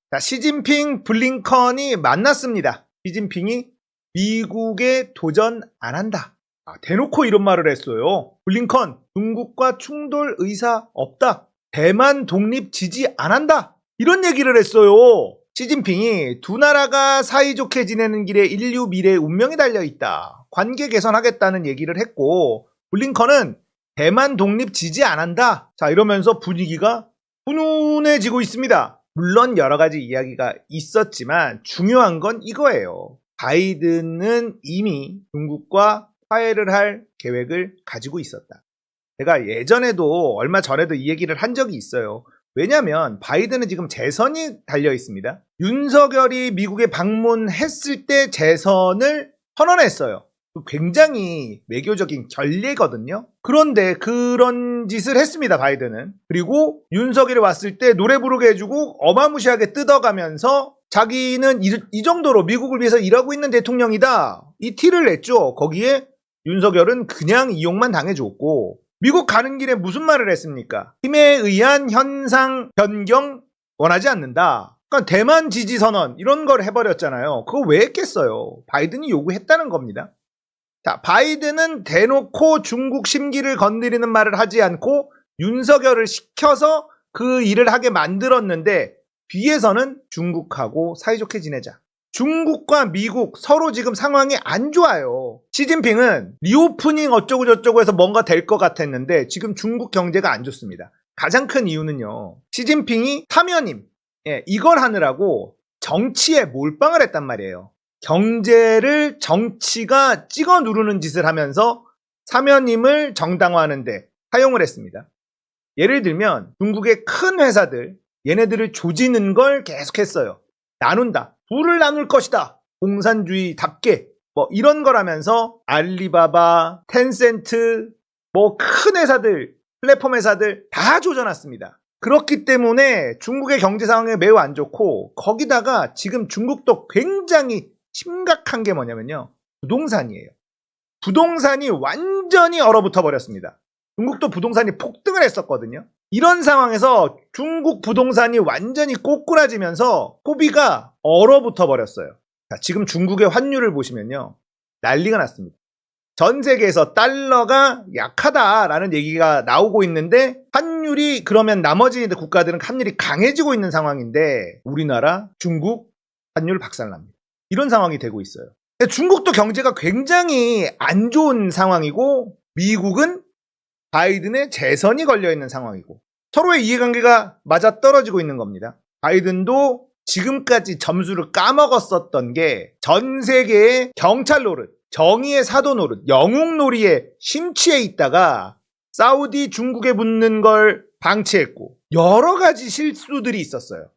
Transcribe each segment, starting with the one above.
자, 시진핑, 블링컨이 만났습니다. 시진핑이 미국에 도전 안 한다. 대놓고 이런 말을 했어요. 블링컨, 중국과 충돌 의사 없다. 대만 독립 지지 안 한다. 이런 얘기를 했어요. 시진핑이 두 나라가 사이좋게 지내는 길에 인류 미래의 운명이 달려있다. 관계 개선하겠다는 얘기를 했고, 블링컨은 대만 독립 지지 안 한다. 자, 이러면서 분위기가 훈훈해지고 있습니다. 물론 여러 가지 이야기가 있었지만 중요한 건 이거예요. 바이든은 이미 중국과 화해를 할 계획을 가지고 있었다. 제가 예전에도 얼마 전에도 이 얘기를 한 적이 있어요. 왜냐하면 바이든은 지금 재선이 달려 있습니다. 윤석열이 미국에 방문했을 때 재선을 선언했어요. 굉장히 외교적인 결례거든요. 그런데 그런 짓을 했습니다, 바이든은. 그리고 윤석열이 왔을 때 노래 부르게 해주고 어마무시하게 뜯어가면서 자기는 이 정도로 미국을 위해서 일하고 있는 대통령이다. 이 티를 냈죠. 거기에 윤석열은 그냥 이용만 당해줬고, 미국 가는 길에 무슨 말을 했습니까? 힘에 의한 현상 변경 원하지 않는다. 그러니까 대만 지지 선언 이런 걸 해버렸잖아요. 그거 왜 했겠어요? 바이든이 요구했다는 겁니다. 자, 바이든은 대놓고 중국 심기를 건드리는 말을 하지 않고 윤석열을 시켜서 그 일을 하게 만들었는데, 뒤에서는 중국하고 사이좋게 지내자. 중국과 미국 서로 지금 상황이 안 좋아요. 시진핑은 리오프닝 어쩌고 저쩌고 해서 뭔가 될 것 같았는데 지금 중국 경제가 안 좋습니다. 가장 큰 이유는요, 시진핑이 사면임, 이걸 하느라고 정치에 몰빵을 했단 말이에요. 경제를 정치가 찍어 누르는 짓을 하면서 사면임을 정당화하는데 사용을 했습니다. 예를 들면 중국의 큰 회사들, 얘네들을 조지는 걸 계속했어요. 나눈다. 부를 나눌 것이다. 공산주의답게 뭐 이런 걸 하면서 알리바바, 텐센트, 뭐 큰 회사들, 플랫폼 회사들 다 조져놨습니다. 그렇기 때문에 중국의 경제 상황이 매우 안 좋고, 거기다가 지금 중국도 굉장히 심각한 게 뭐냐면요, 부동산이에요. 부동산이 완전히 얼어붙어 버렸습니다. 중국도 부동산이 폭등을 했었거든요. 이런 상황에서 중국 부동산이 완전히 꼬꾸라지면서 소비가 얼어붙어 버렸어요. 자, 지금 중국의 환율을 보시면요, 난리가 났습니다. 전 세계에서 달러가 약하다라는 얘기가 나오고 있는데, 환율이 그러면 나머지 국가들은 환율이 강해지고 있는 상황인데 우리나라, 중국 환율 박살납니다. 이런 상황이 되고 있어요. 중국도 경제가 굉장히 안 좋은 상황이고, 미국은 바이든의 재선이 걸려있는 상황이고, 서로의 이해관계가 맞아떨어지고 있는 겁니다. 바이든도 지금까지 점수를 까먹었었던 게 전 세계의 경찰 노릇, 정의의 사도 노릇, 영웅놀이에 심취해 있다가 사우디, 중국에 붙는 걸 방치했고 여러 가지 실수들이 있었어요.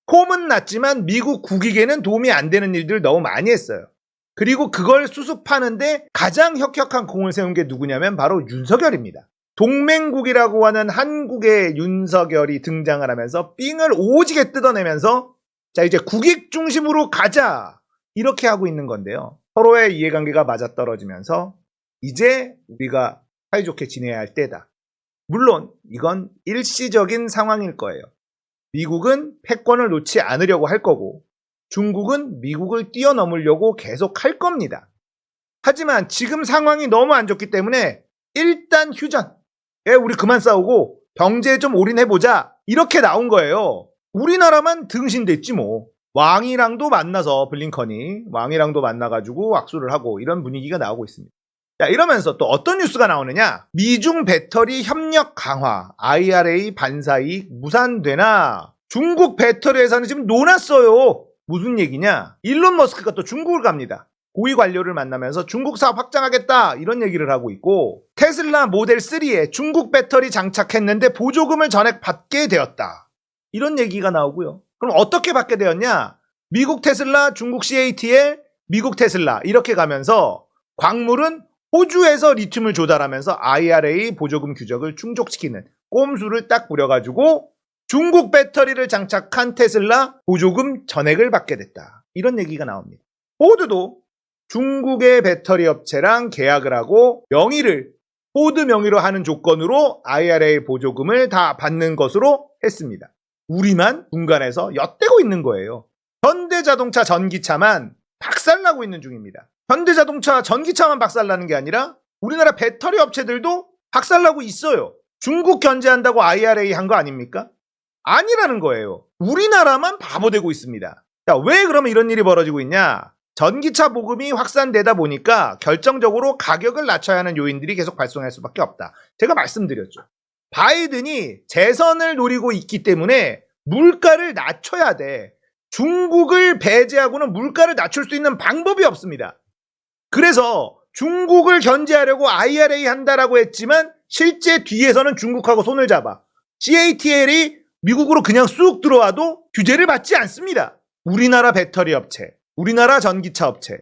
폼은 났지만 미국 국익에는 도움이 안 되는 일들을 너무 많이 했어요. 그리고 그걸 수습하는데 가장 혁혁한 공을 세운 게 누구냐면 바로 윤석열입니다. 동맹국이라고 하는 한국의 윤석열이 등장을 하면서 삥을 오지게 뜯어내면서 자, 이제 국익 중심으로 가자, 이렇게 하고 있는 건데요. 서로의 이해관계가 맞아떨어지면서 이제 우리가 사이좋게 지내야 할 때다. 물론 이건 일시적인 상황일 거예요. 미국은 패권을 놓지 않으려고 할 거고, 중국은 미국을 뛰어넘으려고 계속 할 겁니다. 하지만 지금 상황이 너무 안 좋기 때문에 일단 휴전, 우리 그만 싸우고 경제에 좀 올인해보자, 이렇게 나온 거예요. 우리나라만 등신됐지 뭐. 왕이랑도 만나서, 블링컨이 왕이랑도 만나가지고 악수를 하고 이런 분위기가 나오고 있습니다. 자, 이러면서 또 어떤 뉴스가 나오느냐, 미중 배터리 협력 강화, IRA 반사이익 무산되나. 중국 배터리 회사는 지금 놀았어요. 무슨 얘기냐, 일론 머스크가 또 중국을 갑니다. 고위 관료를 만나면서 중국 사업 확장하겠다, 이런 얘기를 하고 있고, 테슬라 모델 3에 중국 배터리 장착했는데 보조금을 전액 받게 되었다, 이런 얘기가 나오고요. 그럼 어떻게 받게 되었냐, 미국 테슬라, 중국 CATL, 미국 테슬라 이렇게 가면서 광물은 호주에서 리튬을 조달하면서 IRA 보조금 규정을 충족시키는 꼼수를 딱 부려가지고 중국 배터리를 장착한 테슬라 보조금 전액을 받게 됐다, 이런 얘기가 나옵니다. 포드도 중국의 배터리 업체랑 계약을 하고 명의를 포드 명의로 하는 조건으로 IRA 보조금을 다 받는 것으로 했습니다. 우리만 중간에서 엿대고 있는 거예요. 현대자동차 전기차만 박살나고 있는 중입니다. 현대자동차 전기차만 박살나는 게 아니라 우리나라 배터리 업체들도 박살나고 있어요. 중국 견제한다고 IRA 한 거 아닙니까? 아니라는 거예요. 우리나라만 바보되고 있습니다. 자, 왜 그러면 이런 일이 벌어지고 있냐? 전기차 보급이 확산되다 보니까 결정적으로 가격을 낮춰야 하는 요인들이 계속 발생할 수밖에 없다. 제가 말씀드렸죠. 바이든이 재선을 노리고 있기 때문에 물가를 낮춰야 돼. 중국을 배제하고는 물가를 낮출 수 있는 방법이 없습니다. 그래서 중국을 견제하려고 IRA 한다라고 했지만 실제 뒤에서는 중국하고 손을 잡아. CATL이 미국으로 그냥 쑥 들어와도 규제를 받지 않습니다. 우리나라 배터리 업체, 우리나라 전기차 업체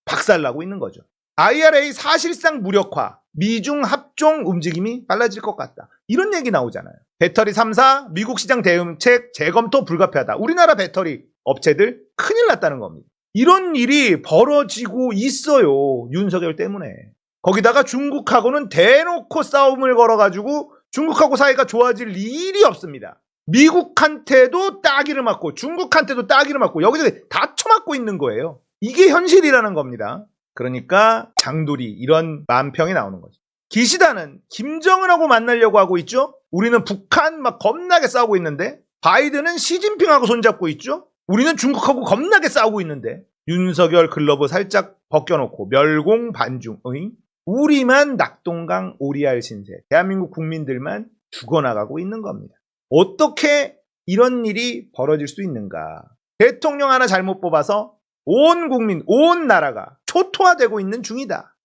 박살나고 있는 거죠. IRA 사실상 무력화, 미중 합종 움직임이 빨라질 것 같다. 이런 얘기 나오잖아요. 배터리 3사 미국 시장 대응책 재검토 불가피하다. 우리나라 배터리 업체들 큰일 났다는 겁니다. 이런 일이 벌어지고 있어요. 윤석열 때문에. 거기다가 중국하고는 대놓고 싸움을 걸어가지고 중국하고 사이가 좋아질 일이 없습니다. 미국한테도 따기를 맞고 중국한테도 따기를 맞고 여기서 다 쳐맞고 있는 거예요. 이게 현실이라는 겁니다. 그러니까 장돌이 이런 만평이 나오는 거죠. 기시다는 김정은하고 만나려고 하고 있죠. 우리는 북한 막 겁나게 싸우고 있는데 바이든은 시진핑하고 손잡고 있죠. 우리는 중국하고 겁나게 싸우고 있는데 윤석열 글러브 살짝 벗겨놓고 멸공반중 우리만 낙동강 오리알 신세 대한민국 국민들만 죽어나가고 있는 겁니다. 어떻게 이런 일이 벌어질 수 있는가? 대통령 하나 잘못 뽑아서 온 국민, 온 나라가 초토화되고 있는 중이다.